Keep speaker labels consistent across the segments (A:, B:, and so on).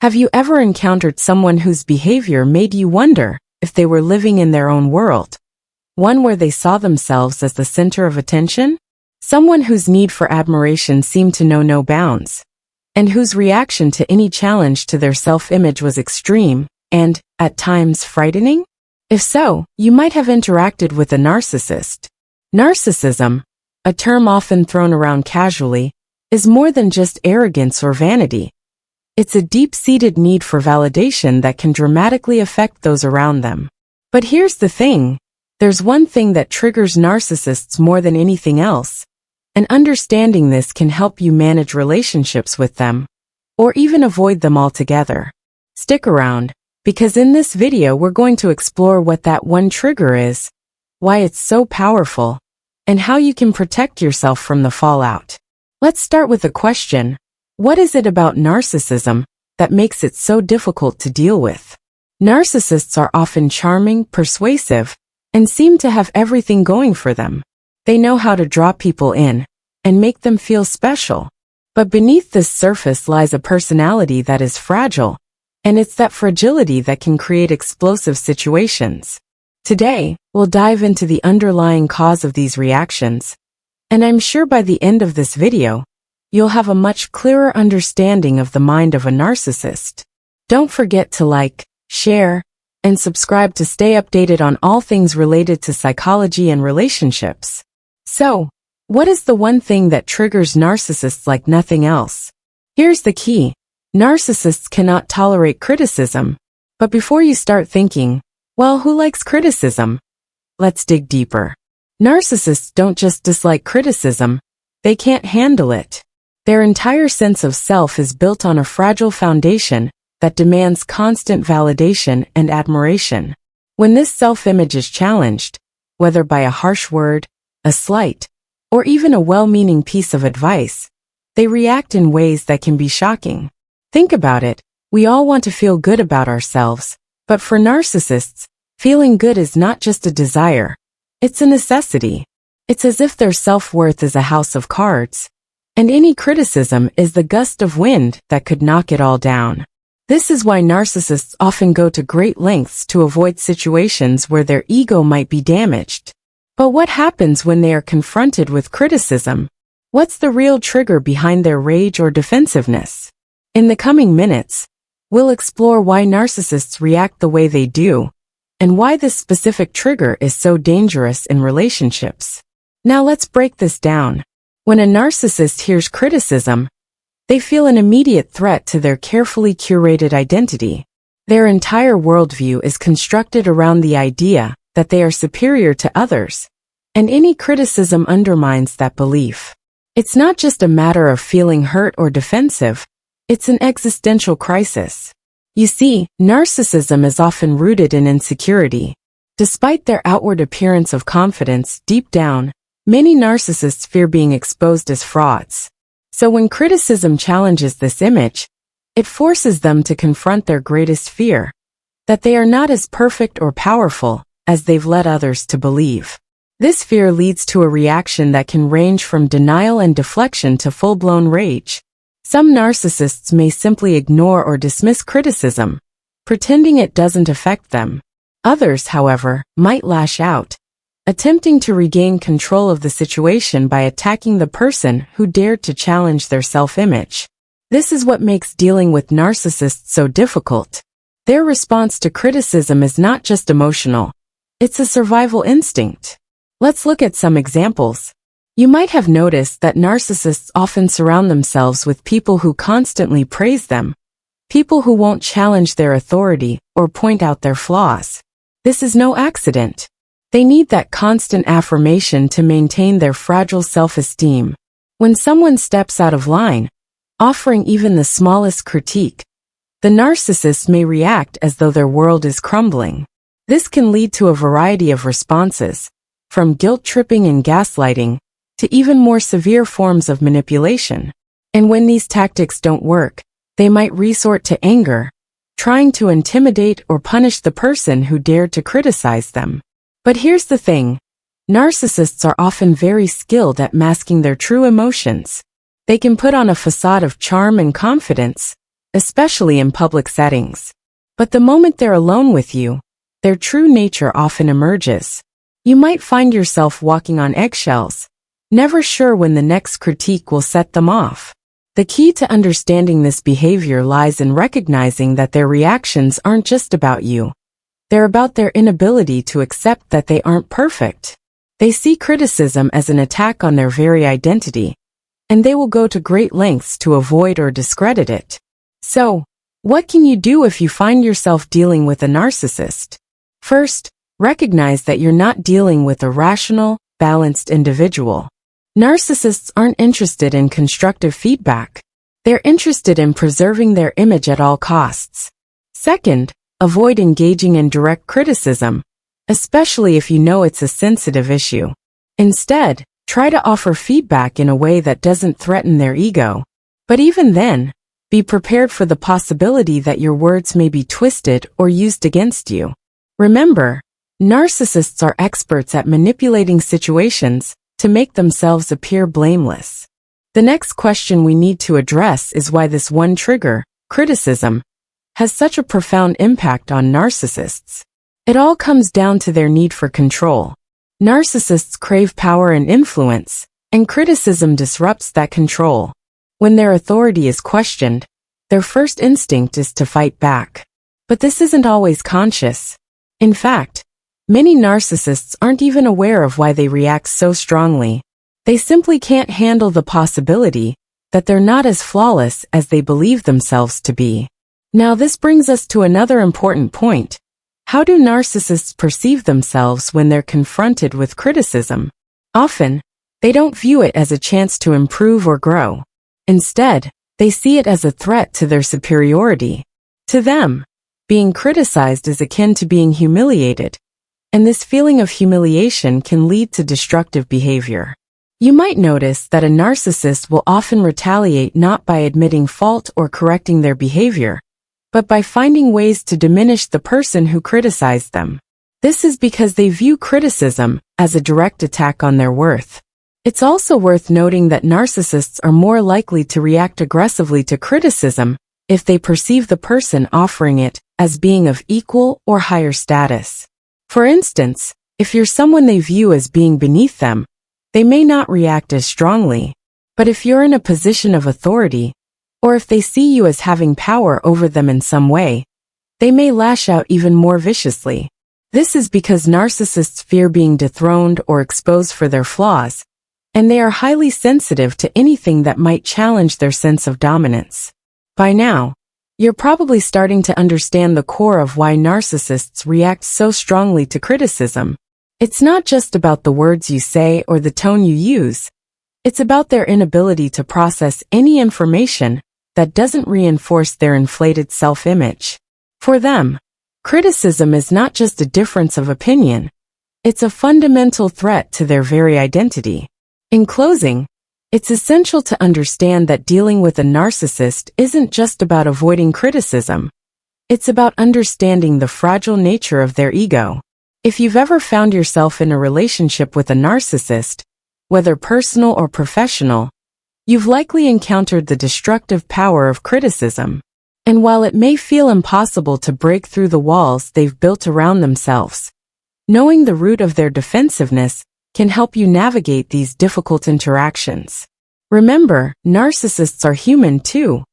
A: Have you ever encountered someone whose behavior made you wonder if they were living in their own world? One where they saw themselves as the center of attention? Someone whose need for admiration seemed to know no bounds, and whose reaction to any challenge to their self-image was extreme and, at times, frightening? If so, you might have interacted with a narcissist. Narcissism, a term often thrown around casually, is more than just arrogance or vanity. It's a deep-seated need for validation that can dramatically affect those around them. But here's the thing. There's one thing that triggers narcissists more than anything else, and understanding this can help you manage relationships with them, or even avoid them altogether. Stick around, because in this video we're going to explore what that one trigger is, why it's so powerful, and how you can protect yourself from the fallout. Let's start with a question. What is it about narcissism that makes it so difficult to deal with? Narcissists are often charming, persuasive, and seem to have everything going for them. They know how to draw people in and make them feel special. But beneath this surface lies a personality that is fragile, and it's that fragility that can create explosive situations. Today, we'll dive into the underlying cause of these reactions, and I'm sure by the end of this video, you'll have a much clearer understanding of the mind of a narcissist. Don't forget to like, share, and subscribe to stay updated on all things related to psychology and relationships. So, what is the one thing that triggers narcissists like nothing else? Here's the key. Narcissists cannot tolerate criticism. But before you start thinking, well, who likes criticism? Let's dig deeper. Narcissists don't just dislike criticism, they can't handle it. Their entire sense of self is built on a fragile foundation that demands constant validation and admiration. When this self-image is challenged, whether by a harsh word, a slight, or even a well-meaning piece of advice, they react in ways that can be shocking. Think about it. We all want to feel good about ourselves, but for narcissists, feeling good is not just a desire, it's a necessity. It's as if their self-worth is a house of cards, and any criticism is the gust of wind that could knock it all down. This is why narcissists often go to great lengths to avoid situations where their ego might be damaged. But what happens when they are confronted with criticism? What's the real trigger behind their rage or defensiveness? In the coming minutes, we'll explore why narcissists react the way they do, and why this specific trigger is so dangerous in relationships. Now let's break this down. When a narcissist hears criticism, they feel an immediate threat to their carefully curated identity. Their entire worldview is constructed around the idea that they are superior to others, and any criticism undermines that belief. It's not just a matter of feeling hurt or defensive, it's an existential crisis. You see, narcissism is often rooted in insecurity. Despite their outward appearance of confidence, deep down, many narcissists fear being exposed as frauds. So when criticism challenges this image, it forces them to confront their greatest fear, that they are not as perfect or powerful as they've led others to believe. This fear leads to a reaction that can range from denial and deflection to full-blown rage. Some narcissists may simply ignore or dismiss criticism, pretending it doesn't affect them. Others, however, might lash out, attempting to regain control of the situation by attacking the person who dared to challenge their self-image. This is what makes dealing with narcissists so difficult. Their response to criticism is not just emotional, it's a survival instinct. Let's look at some examples. You might have noticed that narcissists often surround themselves with people who constantly praise them, people who won't challenge their authority or point out their flaws. This is no accident. They need that constant affirmation to maintain their fragile self-esteem. When someone steps out of line, offering even the smallest critique, the narcissist may react as though their world is crumbling. This can lead to a variety of responses, from guilt-tripping and gaslighting, to even more severe forms of manipulation. And when these tactics don't work, they might resort to anger, trying to intimidate or punish the person who dared to criticize them. But here's the thing. Narcissists are often very skilled at masking their true emotions. They can put on a facade of charm and confidence, especially in public settings. But the moment they're alone with you, their true nature often emerges. You might find yourself walking on eggshells, never sure when the next critique will set them off. The key to understanding this behavior lies in recognizing that their reactions aren't just about you. They're about their inability to accept that they aren't perfect. They see criticism as an attack on their very identity, and they will go to great lengths to avoid or discredit it. So, what can you do if you find yourself dealing with a narcissist? First, recognize that you're not dealing with a rational, balanced individual. Narcissists aren't interested in constructive feedback. They're interested in preserving their image at all costs. Second, avoid engaging in direct criticism, especially if you know it's a sensitive issue. Instead, try to offer feedback in a way that doesn't threaten their ego. But even then, be prepared for the possibility that your words may be twisted or used against you. Remember, narcissists are experts at manipulating situations to make themselves appear blameless. The next question we need to address is why this one trigger, criticism, has such a profound impact on narcissists. It all comes down to their need for control. Narcissists crave power and influence, and criticism disrupts that control. When their authority is questioned, their first instinct is to fight back. But this isn't always conscious. In fact, many narcissists aren't even aware of why they react so strongly. They simply can't handle the possibility that they're not as flawless as they believe themselves to be. Now this brings us to another important point. How do narcissists perceive themselves when they're confronted with criticism? Often, they don't view it as a chance to improve or grow. Instead, they see it as a threat to their superiority. To them, being criticized is akin to being humiliated, and this feeling of humiliation can lead to destructive behavior. You might notice that a narcissist will often retaliate not by admitting fault or correcting their behavior, but by finding ways to diminish the person who criticized them. This is because they view criticism as a direct attack on their worth. It's also worth noting that narcissists are more likely to react aggressively to criticism if they perceive the person offering it as being of equal or higher status. For instance, if you're someone they view as being beneath them, they may not react as strongly. But if you're in a position of authority, or if they see you as having power over them in some way, they may lash out even more viciously. This is because narcissists fear being dethroned or exposed for their flaws, and they are highly sensitive to anything that might challenge their sense of dominance. By now, you're probably starting to understand the core of why narcissists react so strongly to criticism. It's not just about the words you say or the tone you use. It's about their inability to process any information that doesn't reinforce their inflated self-image. For them, criticism is not just a difference of opinion. It's a fundamental threat to their very identity. In closing, it's essential to understand that dealing with a narcissist isn't just about avoiding criticism. It's about understanding the fragile nature of their ego. If you've ever found yourself in a relationship with a narcissist, whether personal or professional, you've likely encountered the destructive power of criticism. And while it may feel impossible to break through the walls they've built around themselves, knowing the root of their defensiveness can help you navigate these difficult interactions. Remember, narcissists are human too,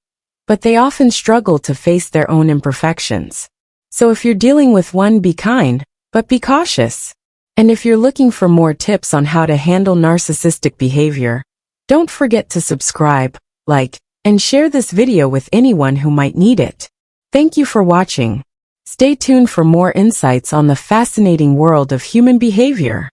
A: but they often struggle to face their own imperfections. So if you're dealing with one, be kind, but be cautious. And if you're looking for more tips on how to handle narcissistic behavior, don't forget to subscribe, like, and share this video with anyone who might need it. Thank you for watching. Stay tuned for more insights on the fascinating world of human behavior.